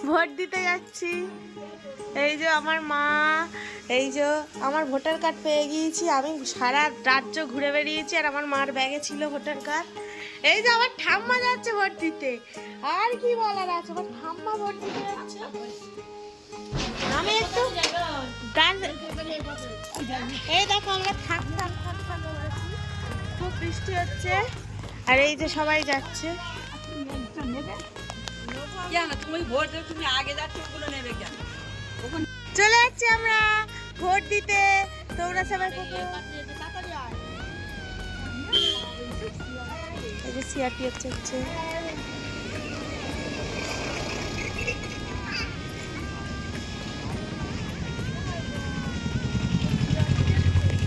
Vote দিতে যাচ্ছি। এই যে আমার মা, এই যে আমার ভোটার কার্ড পেয়ে গিয়েছি। আমি সারা রাজ্য ঘুরে বেরিয়েছি আর আমার মার ব্যাগে ছিল ভোটার কার্ড। এই যে আমার ঠাম্মা যাচ্ছে ভোট দিতে। আর কি বলার আছে, আমার ঠাম্মা ভোট দিতে যাচ্ছে। আমি একটু এই দেখো আমরা থাক খুব বৃষ্টি হচ্ছে আর এই যে সবাই যাচ্ছে। চলে যাচ্ছি আমরা ভোট দিতে। তোমরা সবাই সিআরপিএফ হচ্ছে।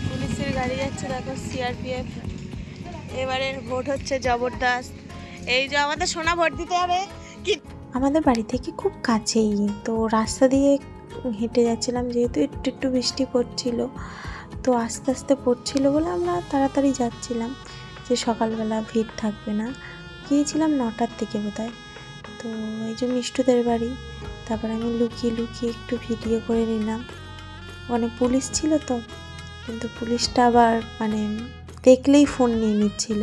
পুলিশের গাড়ি যাচ্ছে, দেখো সিআরপিএফ। এবারের ভোট হচ্ছে জবরদস্ত। এই যে আমাদের সোনা ভোট দিতে হবে। কি আমাদের বাড়ি থেকে খুব কাছেই, তো রাস্তা দিয়ে হেঁটে যাচ্ছিলাম, যেহেতু একটু একটু বৃষ্টি পড়ছিল, তো আস্তে আস্তে পড়ছিল বলে আমরা তাড়াতাড়ি যাচ্ছিলাম, যে সকালবেলা ভিড় থাকবে না। গিয়েছিলাম 9টার দিকে বোধহয়। তো এই যে মিষ্টুদের বাড়ি, তারপরে আমি লুকিয়ে লুকিয়ে একটু ভিডিও করে নিলাম। অনেক পুলিশ ছিল তো, কিন্তু পুলিশটা আবার মানে দেখলেই ফোন নিয়ে নিচ্ছিল,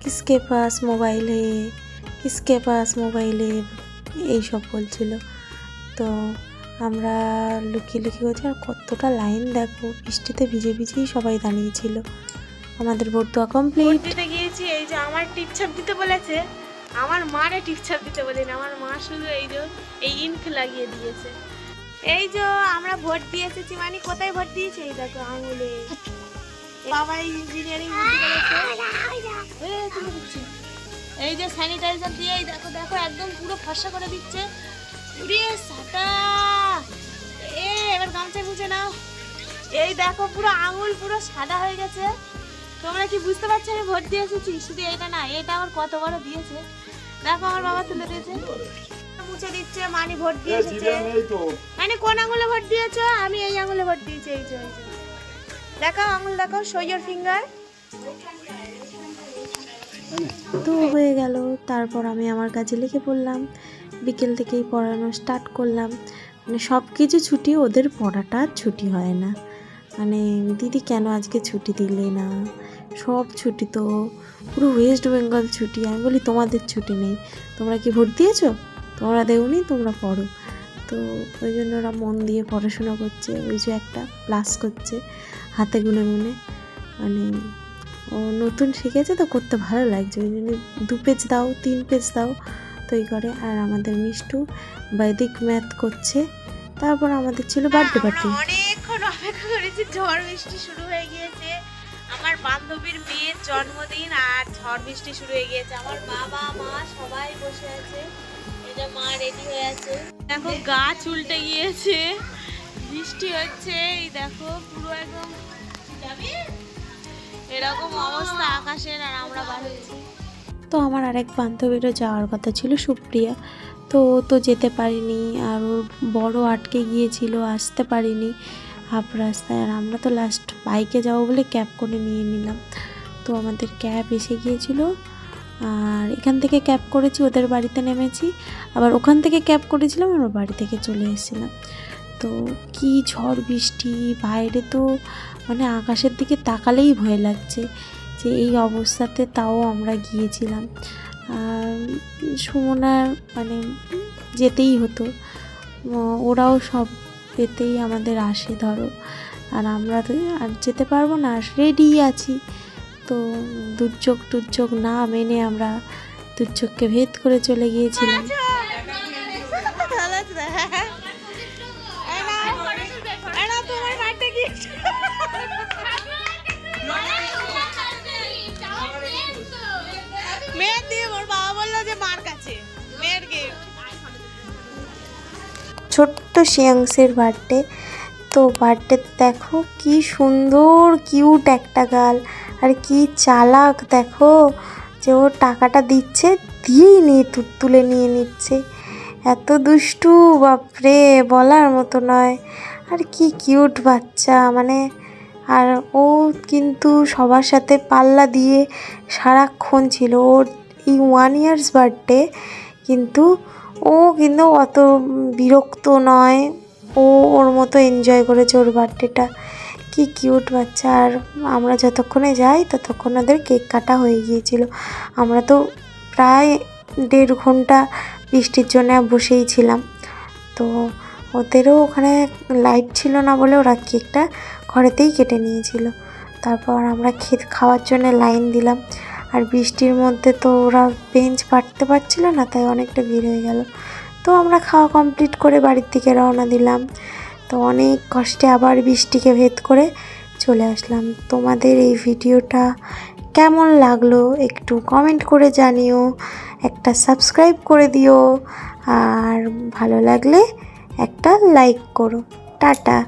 কিসকে পাস মোবাইল হে, কিসকে পাস মোবাইল হে, এইসব বলছিল। তো আমরা লুকিয়ে লুকিয়ে করছি। আর কতটা লাইন দেখো, বৃষ্টিতে ভিজে ভিজেই সবাই দাঁড়িয়েছিল। আমাদের ভোট দেওয়া কমপ্লিট। দিতে গিয়েছি। এই যে আমার টিপছাপ দিতে বলেছে, আমার মারে টিপছাপ দিতে বলেনি, আমার মা শুধু এই যে এই ইঙ্ক লাগিয়ে দিয়েছে। এই যে আমরা ভোট দিয়ে এসেছি। মানে কোথায় ভোট দিয়েছি? এই দেখো আঙুলে। বাবা ইঞ্জিনিয়ারিং করেছে। এই যে স্যানিটাইজার দিয়ে এই দেখো দেখো একদম পুরো ফর্সা করে দিচ্ছে। এবার গামছা গুছে নাও। এই দেখো পুরো আঙুল পুরো সাদা হয়ে গেছে। তোমরা কি বুঝতে পারছো আমি ভোট দিয়ে এসেছি? শুধু এটা না, এটা আমার কত বড় দিয়েছে দেখো। আমার বাবা তুলে দিয়েছে, মুছে দিচ্ছে। মানে ভোট দিয়ে এসেছে। মানে কোন আঙুলে ভোট দিয়েছো? আমি এই আঙুলে ভোট দিয়েছি। এই যে দেখাও আঙুল, দেখাও, শো ইওর ফিঙ্গার। তো হয়ে গেল। তারপর আমি আমার কাজে লেগে পড়লাম। বিকেল থেকেই পড়ানো স্টার্ট করলাম। মানে সব কিছু ছুটি, ওদের পড়াটা ছুটি হয় না। মানে দিদি কেন আজকে ছুটি দিলে না, সব ছুটি তো, পুরো ওয়েস্ট বেঙ্গল ছুটি। আমি বলি তোমাদের ছুটি নেই, তোমরা কি ভোট দিয়েছো? তোমরা দেওনি, তোমরা পড়ো। তো ওই জন্য ওরা মন দিয়ে পড়াশোনা করছে। ওই যে একটা ক্লাস করছে হাতে গুনে গুনে, মানে ও নতুন শিখেছে তো, করতে ভালো লাগছে। ওই জন্য 2 পেজ দাও, 3 পেজ দাও, তো এই করে। আর আমাদের মিষ্টু বৈদিক ম্যাথ করছে। তারপর আমাদের ছিল বার্থডে পার্টি। অনেকক্ষণ অপেক্ষা করেছি, ঝড় বৃষ্টি শুরু হয়ে গিয়েছে। আমার বান্ধবীর মেয়ের জন্মদিন আর ঝড় বৃষ্টি শুরু হয়ে গিয়েছে। আমার বাবা মা সবাই বসে আছে। এই যে মা রেডি হয়ে আছে, দেখো গাছ উল্টে গিয়েছে, বৃষ্টি হচ্ছে। এই দেখো পুরো একদম এরকম অবস্থা আকাশের, আর আমরা বার হচ্ছি। তো আমার আরেক বান্ধবীরও যাওয়ার কথা ছিল, সুপ্রিয়া। তো ও তো যেতে পারিনি, আর ওর বড় আটকে গিয়েছিল, আসতে পারিনি হাফ রাস্তায়। আর আমরা তো লাস্ট বাইকে যাবো বলে ক্যাব করে নিয়ে নিলাম। তো আমাদের ক্যাব এসে গিয়েছিল, আর এখান থেকে ক্যাব করেছি, ওদের বাড়িতে নেমেছি, আবার ওখান থেকে ক্যাব করেছিলাম, আমার বাড়ি থেকে চলে এসেছিলাম। তো কি ঝড় বৃষ্টি, বাইরে তো মানে আকাশের দিকে তাকালেই ভয় লাগছে যে এই অবস্থাতে তাও আমরা গিয়েছিলাম। আর সুমনার মানে যেতেই হতো, ওরাও সব পেতেই আমাদের আসে ধরো, আর আমরা তো আর যেতে পারবো না, রেডি আছি। তো দুর্যোগ না মেনে আমরা দুর্যোগকে ভেদ করে চলে গিয়েছিলাম। ছোট্ট শ্রেয়াংসের বার্থডে। তো বার্থডে দেখো কি সুন্দর কিউট একটা গাল, আর কি চালাক দেখো, যে ও টাকাটা দিচ্ছে দিয়েই নিয়ে তুলে নিয়ে নিচ্ছে। এত দুষ্টু, বাপরে বলার মতো নয়। আর কি কিউট বাচ্চা মানে। আর ও কিন্তু সবার সাথে পাল্লা দিয়ে সারাক্ষণ ছিল। ওর এই 1 ইয়ার্স বার্থডে, কিন্তু ও কিন্তু অত বিরক্ত নয়, ও ওর মতো এনজয় করেছে ওর বার্থডেটা। কি কিউট বাচ্চা। আর আমরা যতক্ষণে যাই ততক্ষণ ওদের কেক কাটা হয়ে গিয়েছিল। আমরা তো প্রায় 1.5 ঘন্টা বৃষ্টির জন্য বসেই ছিলাম। তো ওদেরও ওখানে লাইট ছিল না বলে ওরা কেকটা ঘরেতেই কেটে নিয়েছিল। তারপর আমরা খাওয়ার জন্য লাইন দিলাম। আর বৃষ্টির মধ্যে তো ওরা বেঞ্চ পাততে পারছিল না, তাই অনেকটা ভিড় হয়ে গেল। তো আমরা খাওয়া কমপ্লিট করে বাড়ির দিকে রওনা দিলাম। তো অনেক কষ্টে আবার বৃষ্টিকে ভেদ করে চলে আসলাম। তোমাদের এই ভিডিওটা কেমন লাগলো একটু কমেন্ট করে জানিও, একটা সাবস্ক্রাইব করে দিও, আর ভালো লাগলে একটা লাইক করো। টাটা।